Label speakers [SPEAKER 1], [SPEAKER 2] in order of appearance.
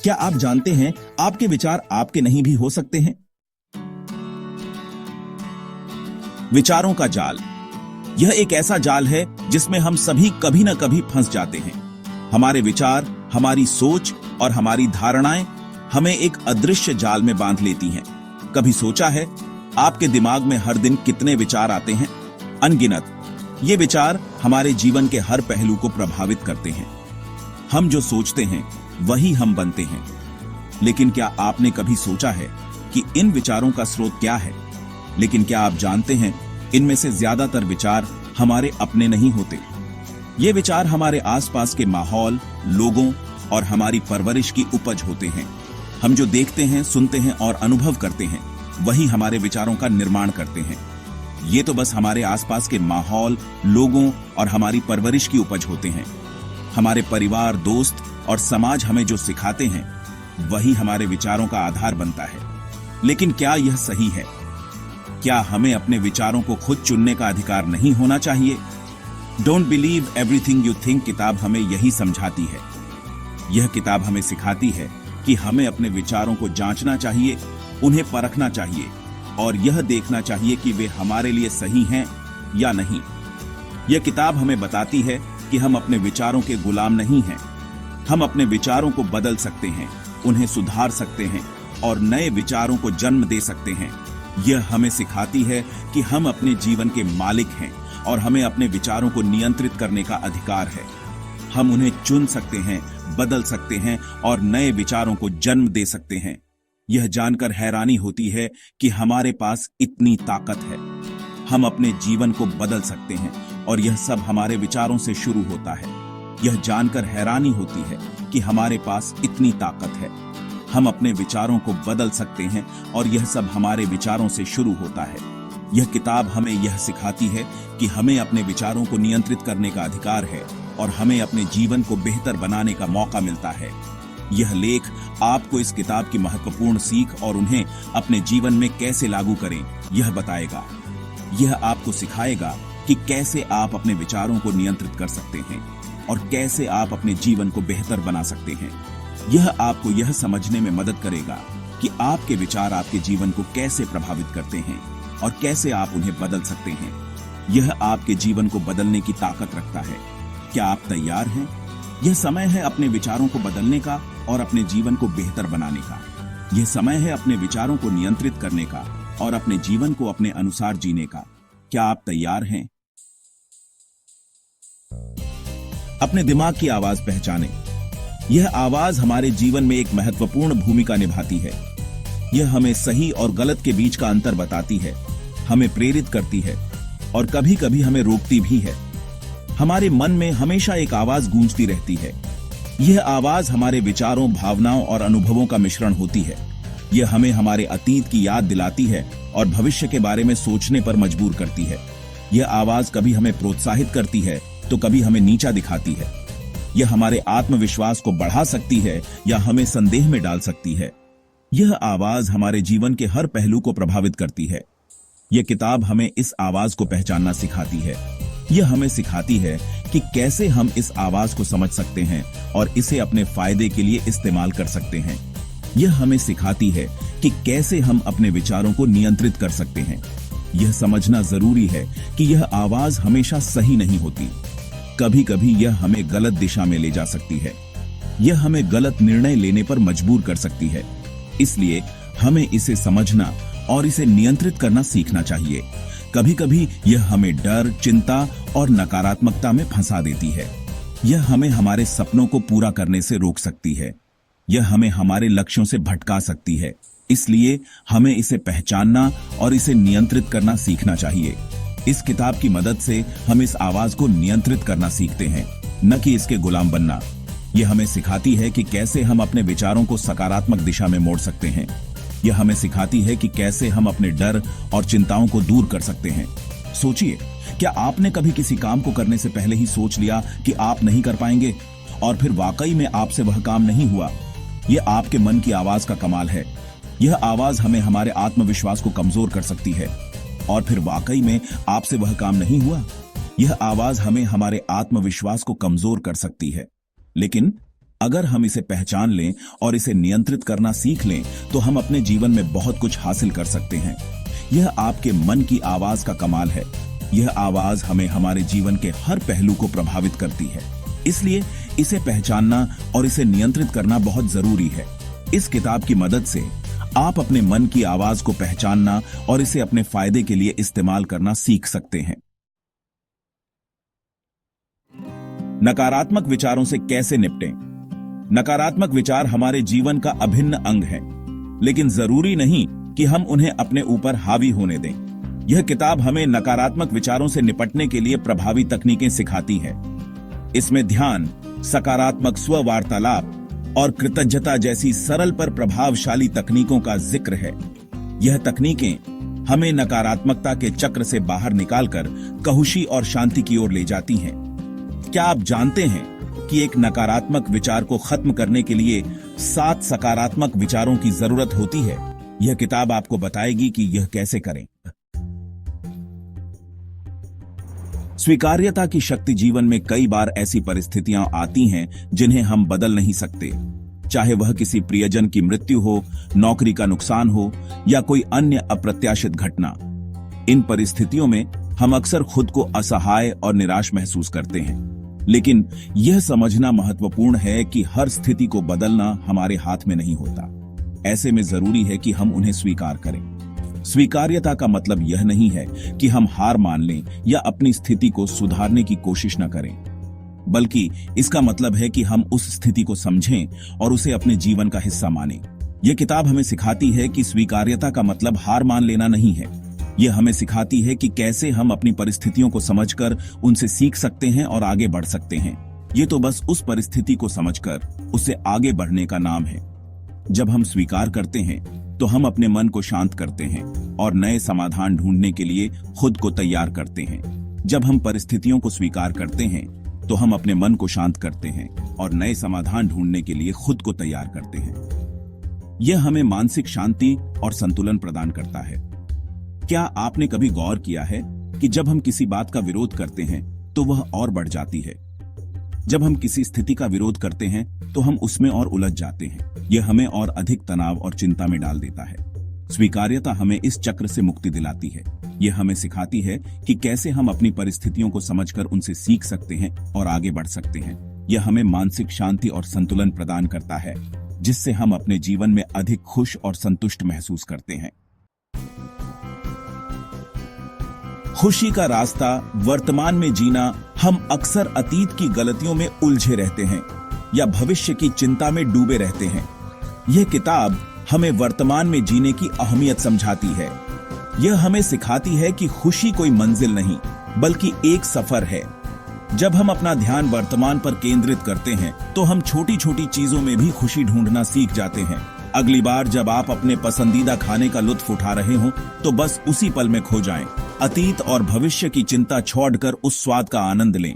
[SPEAKER 1] क्या आप जानते हैं आपके विचार आपके नहीं भी हो सकते हैं? विचारों का जाल। यह एक ऐसा जाल है जिसमें हम सभी कभी न कभी फंस जाते हैं। हमारे विचार, हमारी सोच और हमारी धारणाएं हमें एक अदृश्य जाल में बांध लेती हैं। कभी सोचा है आपके दिमाग में हर दिन कितने विचार आते हैं? अनगिनत। ये विचार हमारे जीवन के हर पहलू को प्रभावित करते हैं। हम जो सोचते हैं वही हम बनते हैं। लेकिन क्या आपने कभी सोचा है कि इन विचारों का स्रोत क्या है? लेकिन क्या आप जानते हैं इनमें से ज्यादातर विचार हमारे अपने नहीं होते। ये विचार हमारे आसपास के माहौल, लोगों और हमारी परवरिश की उपज होते हैं। हम जो देखते हैं, सुनते हैं और अनुभव करते हैं वही हमारे विचारों का निर्माण करते हैं। ये तो बस हमारे आसपास के माहौल, लोगों और हमारी परवरिश की उपज होते हैं। हमारे परिवार, दोस्त और समाज हमें जो सिखाते हैं वही हमारे विचारों का आधार बनता है। लेकिन क्या यह सही है? क्या हमें अपने विचारों को खुद चुनने का अधिकार नहीं होना चाहिए? Don't believe everything you think किताब हमें यही समझाती है। यह किताब हमें सिखाती है कि हमें अपने विचारों को जांचना चाहिए, उन्हें परखना चाहिए और यह देखना चाहिए कि वे हमारे लिए सही हैं या नहीं। यह किताब हमें बताती है कि हम अपने विचारों के गुलाम नहीं हैं। हम अपने विचारों को बदल सकते हैं, उन्हें सुधार सकते हैं और नए विचारों को जन्म दे सकते हैं। यह हमें सिखाती है कि हम अपने जीवन के मालिक हैं और हमें अपने विचारों को नियंत्रित करने का अधिकार है। हम उन्हें चुन सकते हैं, बदल सकते हैं और नए विचारों को जन्म दे सकते हैं। यह जानकर हैरानी होती है कि हमारे पास इतनी ताकत है। हम अपने जीवन को बदल सकते हैं और यह सब हमारे विचारों से शुरू होता है। यह जानकर हैरानी होती है कि हमारे पास इतनी ताकत है। हम अपने विचारों को बदल सकते हैं और यह सब हमारे विचारों से शुरू होता है। यह किताब हमें यह सिखाती है कि हमें अपने विचारों को नियंत्रित करने का अधिकार है और हमें अपने जीवन को बेहतर बनाने का मौका मिलता है। यह लेख आपको इस किताब की महत्वपूर्ण सीख और उन्हें अपने जीवन में कैसे लागू करें यह बताएगा। यह आपको सिखाएगा कि कैसे आप अपने विचारों को नियंत्रित कर सकते हैं और कैसे आप अपने जीवन को बेहतर बना सकते हैं। यह आपको यह समझने में मदद करेगा कि आपके विचार आपके जीवन को कैसे प्रभावित करते हैं और कैसे आप उन्हें बदल सकते हैं। यह आपके जीवन को बदलने की ताकत रखता है। क्या आप तैयार हैं? यह समय है अपने विचारों को बदलने का और अपने जीवन को बेहतर बनाने का। यह समय है अपने विचारों को नियंत्रित करने का और अपने जीवन को अपने अनुसार जीने का। क्या आप तैयार हैं? अपने दिमाग की आवाज पहचानें। यह आवाज हमारे जीवन में एक महत्वपूर्ण भूमिका निभाती है। यह हमें सही और गलत के बीच का अंतर बताती है, हमें प्रेरित करती है और कभी कभी हमें रोकती भी है। हमारे मन में हमेशा एक आवाज गूंजती रहती है। यह आवाज हमारे विचारों, भावनाओं और अनुभवों का मिश्रण होती है। यह हमें हमारे अतीत की याद दिलाती है और भविष्य के बारे में सोचने पर मजबूर करती है। यह आवाज कभी हमें प्रोत्साहित करती है तो कभी हमें नीचा दिखाती है। यह हमारे आत्मविश्वास को बढ़ा सकती है या हमें संदेह में डाल सकती है। यह आवाज हमारे जीवन के हर पहलू को प्रभावित करती है। यह किताब हमें इस आवाज को पहचानना सिखाती है। यह हमें सिखाती है कि कैसे हम इस आवाज को समझ सकते हैं और इसे अपने फायदे के लिए इस्तेमाल कर सकते हैं। यह हमें सिखाती है कि कैसे हम अपने विचारों को नियंत्रित कर सकते हैं। यह समझना जरूरी है कि यह आवाज हमेशा सही नहीं होती। कभी कभी यह हमें गलत दिशा में ले जा सकती है। यह हमें गलत निर्णय लेने पर मजबूर कर सकती है। इसलिए हमें इसे समझना और इसे नियंत्रित करना सीखना चाहिए। कभी कभी यह हमें डर, चिंता और नकारात्मकता में फंसा देती है। यह हमें हमारे सपनों को पूरा करने से रोक सकती है। यह हमें हमारे लक्ष्यों से भटका सकती है। इसलिए हमें इसे पहचानना और इसे नियंत्रित करना सीखना चाहिए। इस किताब की मदद से हम इस आवाज को नियंत्रित करना सीखते हैं, न कि इसके गुलाम बनना। यह हमें सिखाती है कि कैसे हम अपने विचारों को सकारात्मक दिशा में मोड़ सकते हैं। यह हमें सिखाती है कि कैसे हम अपने डर और चिंताओं को दूर कर सकते हैं। सोचिए, क्या आपने कभी किसी काम को करने से पहले ही सोच लिया कि आप नहीं कर पाएंगे और फिर वाकई में आपसे वह काम नहीं हुआ? यह आपके मन की आवाज का कमाल है। यह आवाज हमें हमारे आत्मविश्वास को कमजोर कर सकती है और फिर वाकई में आपसे वह काम नहीं हुआ। यह आवाज हमें हमारे आत्मविश्वास को कमजोर कर सकती है। लेकिन अगर हम इसे पहचान लें और इसे नियंत्रित करना सीख लें तो हम अपने जीवन में बहुत कुछ हासिल कर सकते हैं। यह आपके मन की आवाज का कमाल है। यह आवाज हमें हमारे जीवन के हर पहलू को प्रभावित करती है, इसलिए इसे पहचानना और इसे नियंत्रित करना बहुत जरूरी है। इस किताब की मदद से आप अपने मन की आवाज को पहचानना और इसे अपने फायदे के लिए इस्तेमाल करना सीख सकते हैं। नकारात्मक विचारों से कैसे निपटें? नकारात्मक विचार हमारे जीवन का अभिन्न अंग है, लेकिन जरूरी नहीं कि हम उन्हें अपने ऊपर हावी होने दें। यह किताब हमें नकारात्मक विचारों से निपटने के लिए प्रभावी तकनीकें सिखाती है। इसमें ध्यान, सकारात्मक स्व वार्तालाप और कृतज्ञता जैसी सरल पर प्रभावशाली तकनीकों का जिक्र है। यह तकनीकें हमें नकारात्मकता के चक्र से बाहर निकालकर खुशी और शांति की ओर ले जाती हैं। क्या आप जानते हैं कि एक नकारात्मक विचार को खत्म करने के लिए 7 सकारात्मक विचारों की जरूरत होती है? यह किताब आपको बताएगी कि यह कैसे करें। स्वीकार्यता की शक्ति। जीवन में कई बार ऐसी परिस्थितियां आती हैं जिन्हें हम बदल नहीं सकते, चाहे वह किसी प्रियजन की मृत्यु हो, नौकरी का नुकसान हो या कोई अन्य अप्रत्याशित घटना। इन परिस्थितियों में हम अक्सर खुद को असहाय और निराश महसूस करते हैं, लेकिन यह समझना महत्वपूर्ण है कि हर स्थिति को बदलना हमारे हाथ में नहीं होता। ऐसे में जरूरी है कि हम उन्हें स्वीकार करें। स्वीकार्यता का मतलब यह नहीं है कि हम हार मान लें या अपनी स्थिति को सुधारने की कोशिश न करें, बल्कि इसका मतलब है कि हम उस स्थिति को समझें और उसे अपने जीवन का हिस्सा मानें। यह किताब हमें सिखाती है कि स्वीकार्यता का मतलब हार मान लेना नहीं है। यह हमें सिखाती है कि कैसे हम अपनी परिस्थितियों को समझकर उनसे सीख सकते हैं और आगे बढ़ सकते हैं। ये तो बस उस परिस्थिति को समझकर उससे आगे बढ़ने का नाम है। जब हम स्वीकार करते हैं तो हम अपने मन को शांत करते हैं और नए समाधान ढूंढने के लिए खुद को तैयार करते हैं। जब हम परिस्थितियों को स्वीकार करते हैं तो हम अपने मन को शांत करते हैं और नए समाधान ढूंढने के लिए खुद को तैयार करते हैं। यह हमें मानसिक शांति और संतुलन प्रदान करता है। क्या आपने कभी गौर किया है कि जब हम किसी बात का विरोध करते हैं तो वह और बढ़ जाती है? जब हम किसी स्थिति का विरोध करते हैं तो हम उसमें और उलझ जाते हैं। यह हमें और अधिक तनाव और चिंता में डाल देता है। स्वीकार्यता हमें इस चक्र से मुक्ति दिलाती है। यह हमें सिखाती है कि कैसे हम अपनी परिस्थितियों को समझकर उनसे सीख सकते हैं और आगे बढ़ सकते हैं। यह हमें मानसिक शांति और संतुलन प्रदान करता है, जिससे हम अपने जीवन में अधिक खुश और संतुष्ट महसूस करते हैं। खुशी का रास्ता। वर्तमान में जीना। हम अक्सर अतीत की गलतियों में उलझे रहते हैं या भविष्य की चिंता में डूबे रहते हैं। यह किताब हमें वर्तमान में जीने की अहमियत समझाती है। यह हमें सिखाती है कि खुशी कोई मंजिल नहीं, बल्कि एक सफर है। जब हम अपना ध्यान वर्तमान पर केंद्रित करते हैं तो हम छोटी छोटी चीजों में भी खुशी ढूंढना सीख जाते हैं। अगली बार जब आप अपने पसंदीदा खाने का लुत्फ उठा रहे हो तो बस उसी पल में खो जाएं। अतीत और भविष्य की चिंता छोड़कर उस स्वाद का आनंद लें।